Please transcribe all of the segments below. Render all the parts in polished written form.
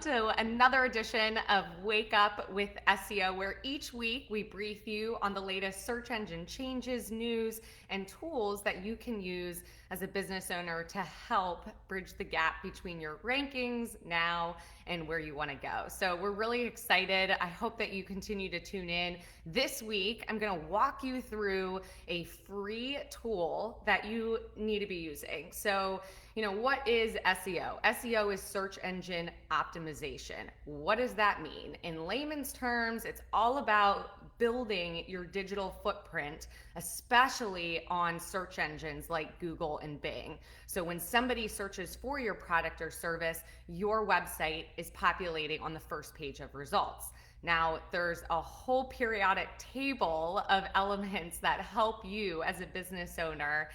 to another edition of Wake Up with SEO, where each week we brief you on the latest search engine changes, news, and tools that you can use as a business owner to help bridge the gap between your rankings now and where you want to go. So we're really excited. I hope that you continue to tune in. This week, I'm going to walk you through a free tool that you need to be using. So, what is SEO? SEO is search engine optimization. What does that mean? In layman's terms, it's all about building your digital footprint, especially on search engines like Google and Bing. So when somebody searches for your product or service, your website is populating on the first page of results. Now, there's a whole periodic table of elements that help you as a business owner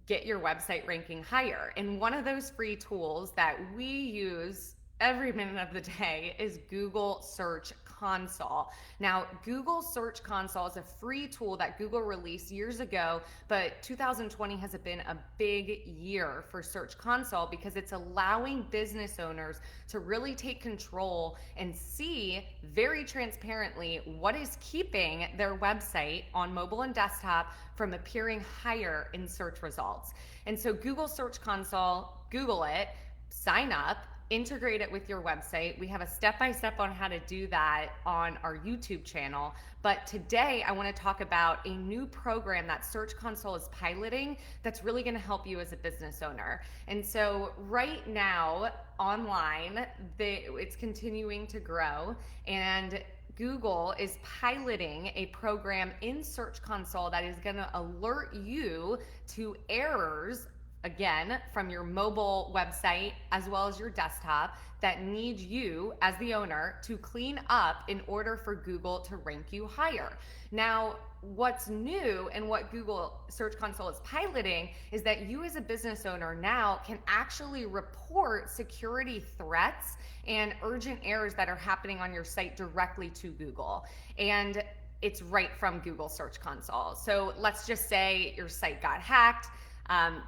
get your website ranking higher. And one of those free tools that we use every minute of the day is Google Search Console. Now, Google Search Console is a free tool that Google released years ago, but 2020 has been a big year for Search Console because it's allowing business owners to really take control and see very transparently what is keeping their website on mobile and desktop from appearing higher in search results. And so Google Search Console, Google it, sign up, integrate it with your website. We have a step-by-step on how to do that on our YouTube channel. But today I want to talk about a new program that Search Console is piloting that's really going to help you as a business owner. And so right now online, it's continuing to grow, and Google is piloting a program in Search Console that is going to alert you to errors, again, from your mobile website as well as your desktop, that need you as the owner to clean up in order for Google to rank you higher. Now, what's new and what Google Search Console is piloting is that you as a business owner now can actually report security threats and urgent errors that are happening on your site directly to Google. And it's right from Google Search Console. So let's just say your site got hacked.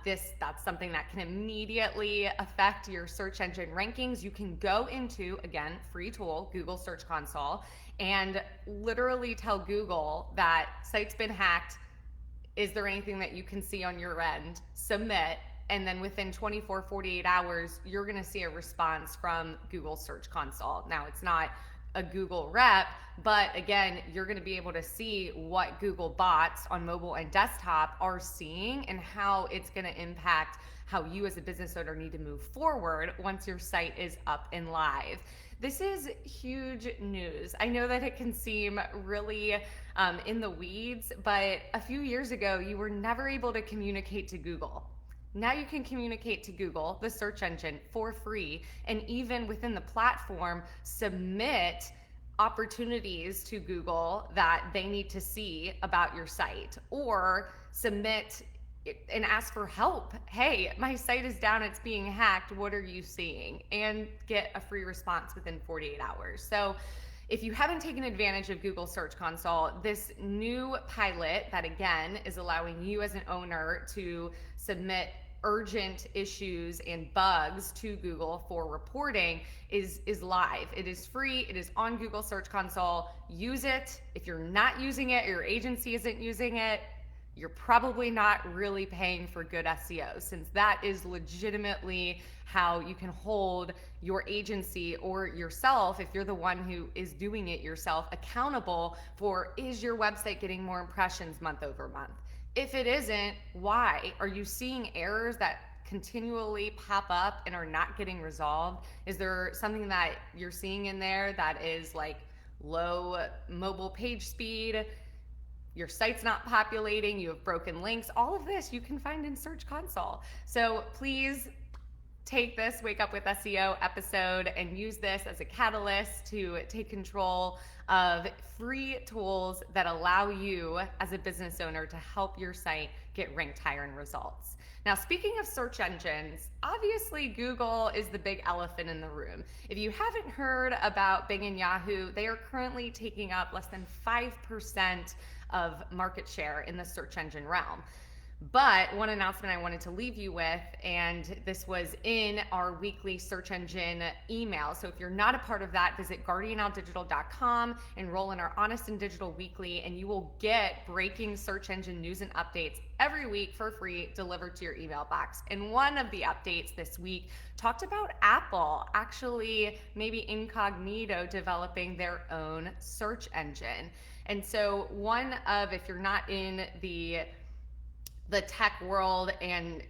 That's something that can immediately affect your search engine rankings. You can go into, again, free tool, Google Search Console, and literally tell Google that site's been hacked. Is there anything that you can see on your end? Submit. And then within 24, 48 hours, you're going to see a response from Google Search Console. Now, it's not a Google rep, but again, you're going to be able to see what Google bots on mobile and desktop are seeing and how it's going to impact how you as a business owner need to move forward once your site is up and live. This is huge news. I know that it can seem really in the weeds, but a few years ago, you were never able to communicate to Google. Now you can communicate to Google, the search engine, for free, and even within the platform, submit opportunities to Google that they need to see about your site, or submit and ask for help. Hey, my site is down, it's being hacked, what are you seeing? And get a free response within 48 hours. So if you haven't taken advantage of Google Search Console, this new pilot that again is allowing you as an owner to submit urgent issues and bugs to Google for reporting is live. It is free. It is on Google Search Console. Use it. If you're not using it, or your agency isn't using it, you're probably not really paying for good SEO, since that is legitimately how you can hold your agency or yourself, if you're the one who is doing it yourself, accountable for, is your website getting more impressions month over month? If it isn't, why? Are you seeing errors that continually pop up and are not getting resolved? Is there something that you're seeing in there that is like low mobile page speed? Your site's not populating, you have broken links. All of this you can find in Search Console. So please take this Wake Up with SEO episode and use this as a catalyst to take control of free tools that allow you as a business owner to help your site get ranked higher in results. Now, speaking of search engines, obviously Google is the big elephant in the room. If you haven't heard about Bing and Yahoo, they are currently taking up less than 5% of market share in the search engine realm. But one announcement I wanted to leave you with, and this was in our weekly search engine email. So if you're not a part of that, visit guardianowdigital.com, enroll in our Honest and Digital Weekly, and you will get breaking search engine news and updates every week for free delivered to your email box. And one of the updates this week talked about Apple actually maybe incognito developing their own search engine. And so if you're not in the tech world and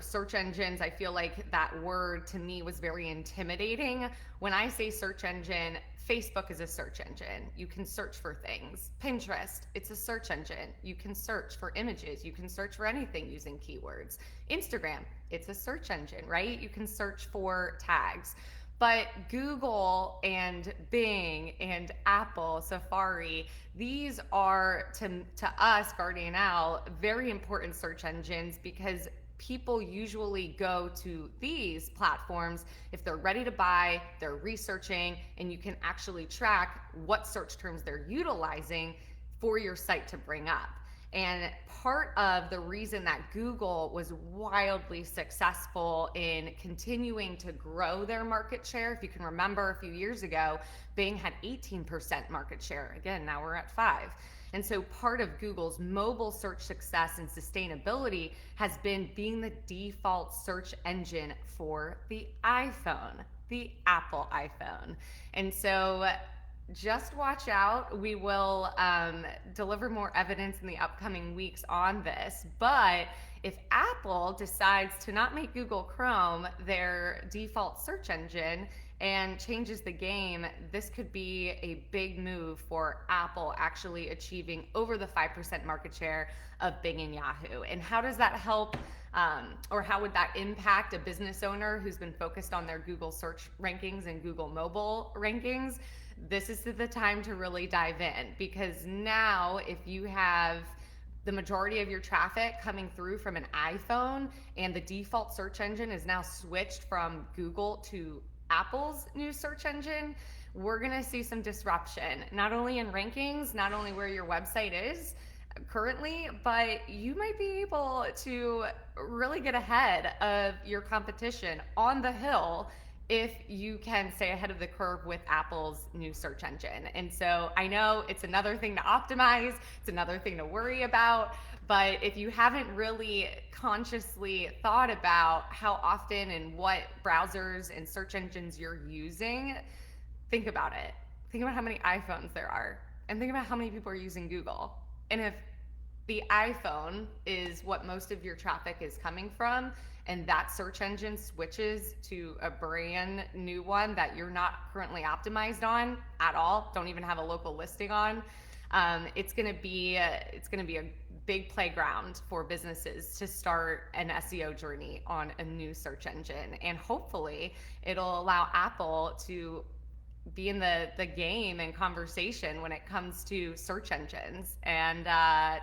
search engines, I feel like that word to me was very intimidating. When I say search engine, Facebook is a search engine. You can search for things. Pinterest, it's a search engine. You can search for images. You can search for anything using keywords. Instagram, it's a search engine, right? You can search for tags. But Google and Bing and Apple, Safari, these are to us, Guardian Owl, very important search engines because people usually go to these platforms if they're ready to buy, they're researching, and you can actually track what search terms they're utilizing for your site to bring up. And part of the reason that Google was wildly successful in continuing to grow their market share, if you can remember a few years ago, Bing had 18% market share. Again, now we're at 5%. And so part of Google's mobile search success and sustainability has been being the default search engine for the iPhone, the Apple iPhone. And so just watch out. We will deliver more evidence in the upcoming weeks on this. But if Apple decides to not make Google Chrome their default search engine and changes the game, this could be a big move for Apple actually achieving over the 5% market share of Bing and Yahoo. And how does that help, or how would that impact a business owner who's been focused on their Google search rankings and Google mobile rankings? This is the time to really dive in, because now if you have the majority of your traffic coming through from an iPhone and the default search engine is now switched from Google to Apple's new search engine, we're gonna see some disruption, not only in rankings, not only where your website is currently, but you might be able to really get ahead of your competition on the hill if you can stay ahead of the curve with Apple's new search engine. And so I know it's another thing to optimize, it's another thing to worry about, but if you haven't really consciously thought about how often and what browsers and search engines you're using, think about it. Think about how many iPhones there are, and think about how many people are using Google. And if the iPhone is what most of your traffic is coming from, and that search engine switches to a brand new one that you're not currently optimized on at all, don't even have a local listing on, it's gonna be a big playground for businesses to start an SEO journey on a new search engine. And hopefully it'll allow Apple to be in the game and conversation when it comes to search engines and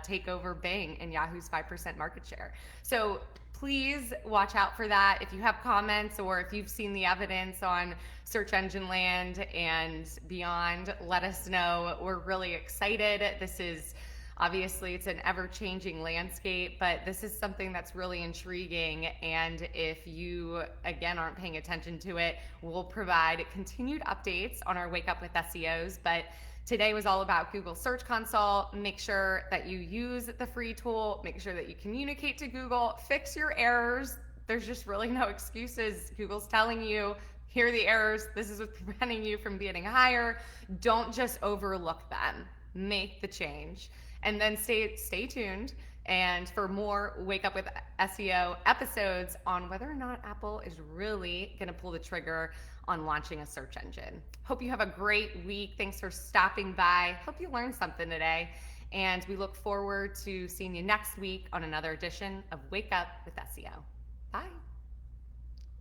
take over Bing and Yahoo's 5% market share. So please watch out for that. If you have comments or if you've seen the evidence on Search Engine Land and beyond, let us know. We're really excited. This is obviously, it's an ever-changing landscape, but this is something that's really intriguing. And if you, again, aren't paying attention to it, we'll provide continued updates on our Wake Up with SEOs. But today was all about Google Search Console. Make sure that you use the free tool. Make sure that you communicate to Google. Fix your errors. There's just really no excuses. Google's telling you, here are the errors. This is what's preventing you from getting higher. Don't just overlook them. Make the change. And then stay tuned and for more Wake Up with SEO episodes on whether or not Apple is really going to pull the trigger on launching a search engine. Hope you have a great week. Thanks for stopping by. Hope you learned something today. And we look forward to seeing you next week on another edition of Wake Up with SEO. Bye.